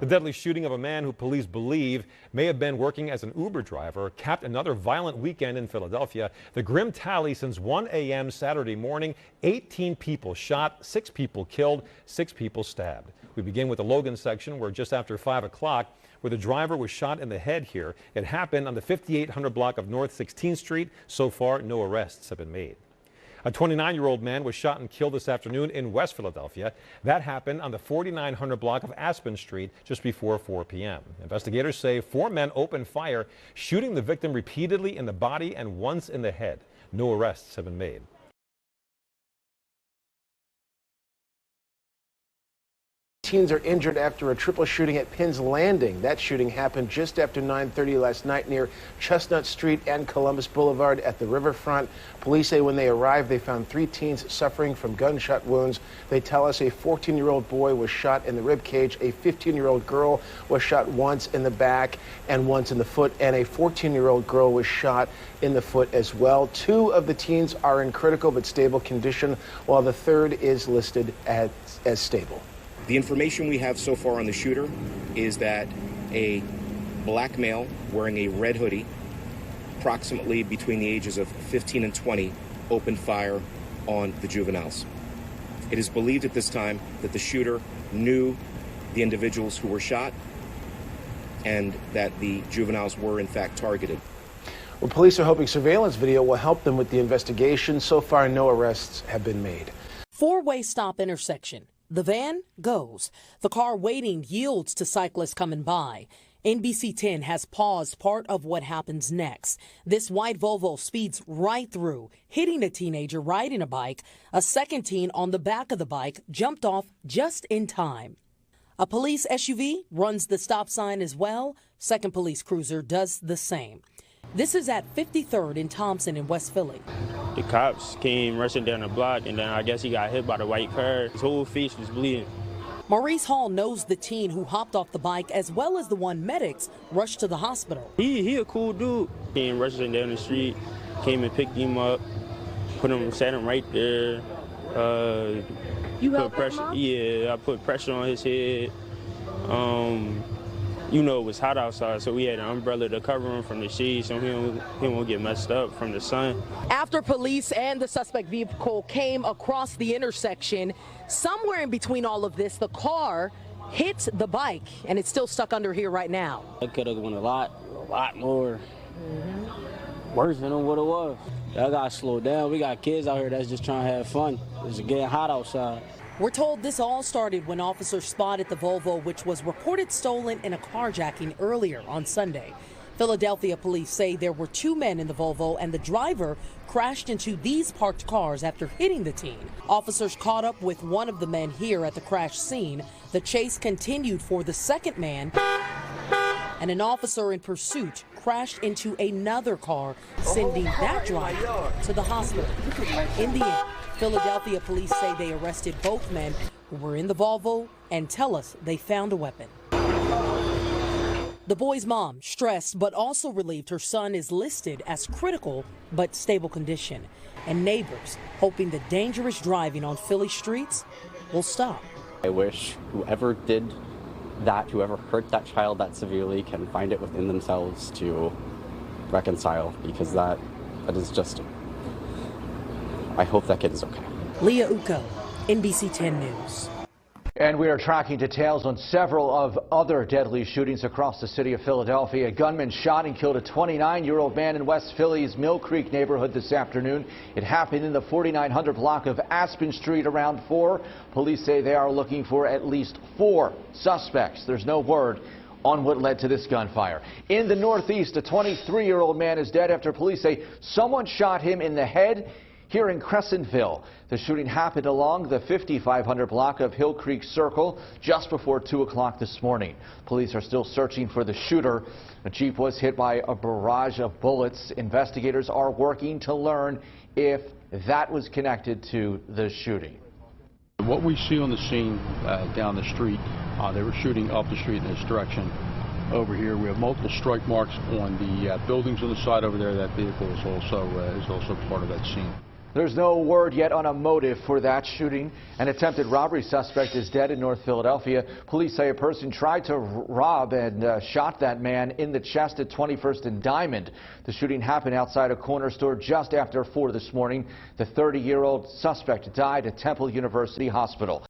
The deadly shooting of a man who police believe may have been working as an Uber driver capped another violent weekend in Philadelphia. The grim tally since 1 a.m. Saturday morning: 18 people shot, 6 people killed, 6 people stabbed. We begin with the Logan section, where just after 5 o'clock, where the driver was shot in the head here. It happened on the 5800 block of North 16th Street. So far, no arrests have been made. A 29-year-old man was shot and killed this afternoon in West Philadelphia. That happened on the 4900 block of Aspen Street just before 4 p.m. Investigators say 4 men opened fire, shooting the victim repeatedly in the body and once in the head. No arrests have been made. Teens are injured after a triple shooting at Penn's Landing. That shooting happened just after 9:30 last night near Chestnut Street and Columbus Boulevard at the riverfront. Police say when they arrived, they found 3 teens suffering from gunshot wounds. They tell us a 14-year-old boy was shot in the rib cage, a 15-year-old girl was shot once in the back and once in the foot, and a 14-year-old girl was shot in the foot as well. 2 of the teens are in critical but stable condition, while the third is listed as stable. The information we have so far on the shooter is that a black male wearing a red hoodie, approximately between the ages of 15 and 20, opened fire on the juveniles. It is believed at this time that the shooter knew the individuals who were shot and that the juveniles were in fact targeted. Well, police are hoping surveillance video will help them with the investigation. So far, no arrests have been made. 4-way stop intersection. The van goes. The car waiting yields to cyclists coming by. NBC 10 has paused part of what happens next. This white Volvo speeds right through, hitting a teenager riding a bike. A second teen on the back of the bike jumped off just in time. A police SUV runs the stop sign as well. Second police cruiser does the same. This is at 53rd and Thompson in West Philly. The cops came rushing down the block, and then I guess he got hit by the white car. His whole face was bleeding. Maurice Hall knows the teen who hopped off the bike, as well as the one medics rushed to the hospital. He a cool dude. Came rushing down the street, came and picked him up, sat him right there. You helped him up? Yeah, I put pressure on his head. You know, it was hot outside, so we had an umbrella to cover him from the shade so he won't get messed up from the sun. After police and the suspect vehicle came across the intersection, somewhere in between all of this, the car hit the bike, and it's still stuck under here right now. It could have went a lot more worse than what it was. I got to slow down. We got kids out here that's just trying to have fun. It's getting hot outside. We're told this all started when officers spotted the Volvo, which was reported stolen in a carjacking earlier on Sunday. Philadelphia police say there were 2 men in the Volvo, and the driver crashed into these parked cars after hitting the teen. Officers caught up with one of the men here at the crash scene. The chase continued for the second man, and an officer in pursuit crashed into another car, sending that driver to the hospital. In the end, Philadelphia police say they arrested both men who were in the Volvo and tell us they found a weapon. The boy's mom, stressed but also relieved her son is listed as critical but stable condition, and neighbors hoping the dangerous driving on Philly streets will stop. I wish whoever did that, whoever hurt that child that severely, can find it within themselves to reconcile, because that is just, I hope that kid is okay. Leah Uko, NBC 10 News. And we are tracking details on several of other deadly shootings across the city of Philadelphia. A gunman shot and killed a 29-year-old man in West Philly's Mill Creek neighborhood this afternoon. It happened in the 4900 block of Aspen Street around 4. Police say they are looking for at least 4 suspects. There's no word on what led to this gunfire. In the Northeast, a 23-year-old man is dead after police say someone shot him in the head here in Crescentville. The shooting happened along the 5500 block of Hill Creek Circle just before 2 o'clock this morning. Police are still searching for the shooter. The Jeep was hit by a barrage of bullets. Investigators are working to learn if that was connected to the shooting. What we see on the scene down the street, they were shooting up the street in this direction. Over here, we have multiple strike marks on the buildings on the side over there. That vehicle is also part of that scene. There's no word yet on a motive for that shooting. An attempted robbery suspect is dead in North Philadelphia. Police say a person tried to rob and shot that man in the chest at 21st and Diamond. The shooting happened outside a corner store just after 4 this morning. The 30-year-old suspect died at Temple University Hospital.